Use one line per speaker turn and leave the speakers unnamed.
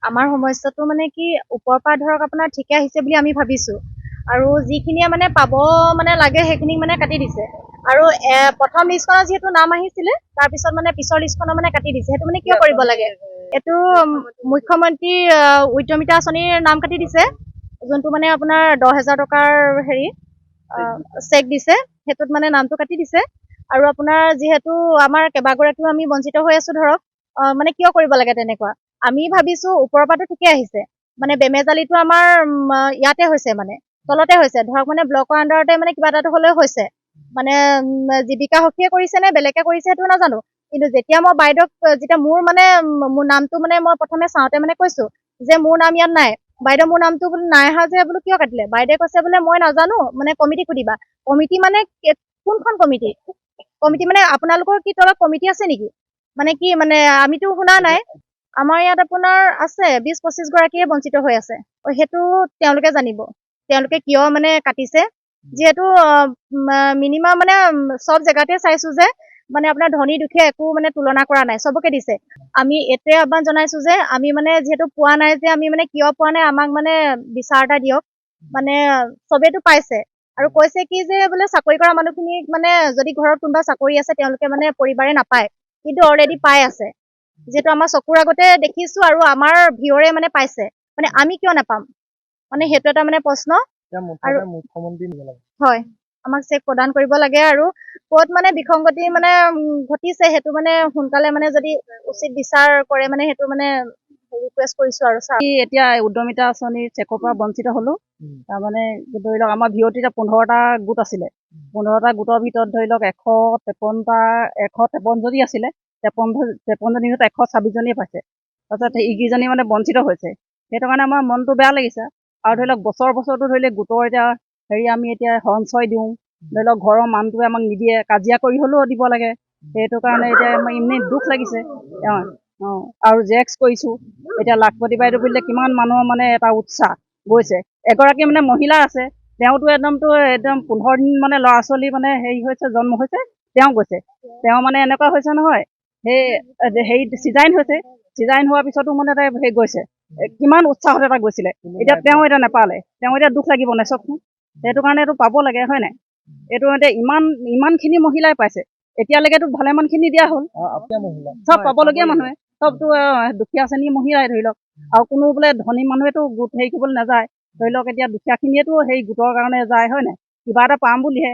আমাৰ সমস্যাটো মানে কি ওপৰৰ পৰা ধৰক আপোনাৰ ঠিকে আহিছে বুলি আমি ভাবিছোঁ আৰু যিখিনিয়ে মানে পাব মানে লাগে সেইখিনিক মানে কাটি দিছে আৰু প্ৰথম লিষ্টখনত যিহেতু নাম আহিছিলে তাৰপিছত মানে পিছৰ লিষ্টখনত মানে কাটি দিছে সেইটো মানে কিয় কৰিব লাগে এইটো মুখ্যমন্ত্ৰী উদ্যমিতা আঁচনিৰ নাম কাটি দিছে যোনটো মানে আপোনাৰ 10,000 টকাৰ হেৰি চেক দিছে সেইটোত মানে নামটো কাটি দিছে আৰু আপোনাৰ যিহেতু আমাৰ কেইবাগৰাকীও আমি বঞ্চিত হৈ আছো ধৰক মানে কিয় কৰিব লাগে তেনেকুৱা আমি ভাবিছো ওপৰৰ পৰাটো ঠিকে আহিছে মানে বেমেজালিটো আমাৰ ইয়াতে হৈছে মানে তলতে হৈছে ধৰক মানে ব্লকৰ আণ্ডাৰতে মানে কিবা এটা হ'লেও হৈছে মানে জীৱিকা সখীয়ে কৰিছে নে বেলেগে কৰিছে সেইটো নাজানো কিন্তু যেতিয়া মই বাইদেউক যেতিয়া মোৰ নামটো মানে মই প্ৰথমে চাওঁতে মানে কৈছো যে মোৰ নাম ইয়াত নাই বাইদেউ মোৰ নামটো বোলো নাই অহা যে বোলো কিয় কাটিলে বাইদেউ কৈছে বোলে মই নাজানো মানে কমিটি সুধিবা কমিটি মানে কোনখন কমিটি কমিটি মানে আপোনালোকৰ কি তলত কমিটি আছে নেকি মানে কি মানে আমিতো শুনা নাই আমাৰ ইয়াত আপোনাৰ আছে 20-25 গৰাকীয়ে বঞ্চিত হৈ আছে সেইটো তেওঁলোকে জানিব তেওঁলোকে কিয় মানে কাটিছে যিহেতু মিনিমাম মানে সব জেগাতে চাইছো যে মানে আপোনাৰ ধনী দুখীয়া একো মানে তুলনা কৰা নাই সবকে দিছে আমি এটোৱে আহ্বান জনাইছো যে আমি মানে যিহেতু পোৱা নাই যে আমি মানে কিয় পোৱা নাই আমাক মানে বিচাৰ এটা দিয়ক মানে সবেতো পাইছে আৰু কৈছে কি যে বোলে চাকৰি কৰা মানুহখিনিক মানে যদি ঘৰত কোনোবা চাকৰি আছে তেওঁলোকে মানে পৰিবাৰে নাপায় কিন্তু অলৰেডি পাই আছে যেটো আমাৰ চকুৰ আগতে দেখিছো আৰু আমাৰ ভিউৰে মানে পাইছে মানে আমি কিয় নাপাম মানে হেতু এটা মানে প্ৰশ্ন আৰু মুখ্যমন্ত্ৰী হয় আমাক চেক প্ৰদান কৰিব লাগে আৰু ক'ত মানে বিসংগতি মানে ঘটিছে হেতু মানে সোনকালে মানে যদি উচিত বিচাৰ কৰে মানে হেতু মানে ৰিকুৱেষ্ট কৰিছো আৰু
এতিয়া উদ্যমিতা আঁচনিৰ চেকৰ পৰা বঞ্চিত হলো তাৰমানে ধৰি লওক আমাৰ ভিঅ'টিতে 15টা গোট আছিলে 15টা গোটৰ ভিতৰত ধৰি লওক 153 জনী আছিলে 53 জনীৰ ভিতৰত 126 জনীয়ে পাইছে তাৰপিছত ইকেইজনী মানে বঞ্চিত হৈছে সেইটো কাৰণে আমাৰ মনটো বেয়া লাগিছে আৰু ধৰি লওক বছৰটো ধৰি লওক গোটৰ এতিয়া আমি এতিয়া সঞ্চয় দিওঁ ধৰি লওক ঘৰৰ মানুহটোৱে আমাক নিদিয়ে কাজিয়া কৰি হ'লেও দিব লাগে সেইটো কাৰণে এতিয়া আমাৰ ইমান দুখ লাগিছে আৰু জেক্স কৰিছো এতিয়া লাখপতি বাইদেউ বুলিলে কিমান মানুহৰ মানে এটা উৎসাহ গৈছে এগৰাকী মানে মহিলা আছে তেওঁতো একদম 15 দিন মানে ল'ৰা ছোৱালী মানে হেৰি হৈছে জন্ম হৈছে তেওঁ গৈছে তেওঁ মানে এনেকুৱা হৈছে নহয় সেই চিজাইন হৈছে চিজাইন হোৱাৰ পিছতো মানে তাই গৈছে কিমান উৎসাহত এটা গৈছিলে এতিয়া তেওঁ এতিয়া নাপালে তেওঁ এতিয়া দুখ লাগিব নাই চবচোন সেইটো কাৰণে এইটো পাব লাগে হয় নাই এইটো এতিয়া ইমানখিনি মহিলাই পাইছে এতিয়ালৈকেতো ভালেমানখিনি দিয়া হ'ল চব পাবলগীয়া মানুহে চবতো দুখীয়া শ্ৰেণীৰ মহিলাই ধৰি লওক আৰু কোনো বোলে ধনী মানুহেতো গোট হেৰি কৰিবলৈ নাযায় ধৰি লওক এতিয়া দুখীয়াখিনিয়েতো সেই গোটৰ কাৰণে যায় হয় নাই কিবা এটা পাম বুলিহে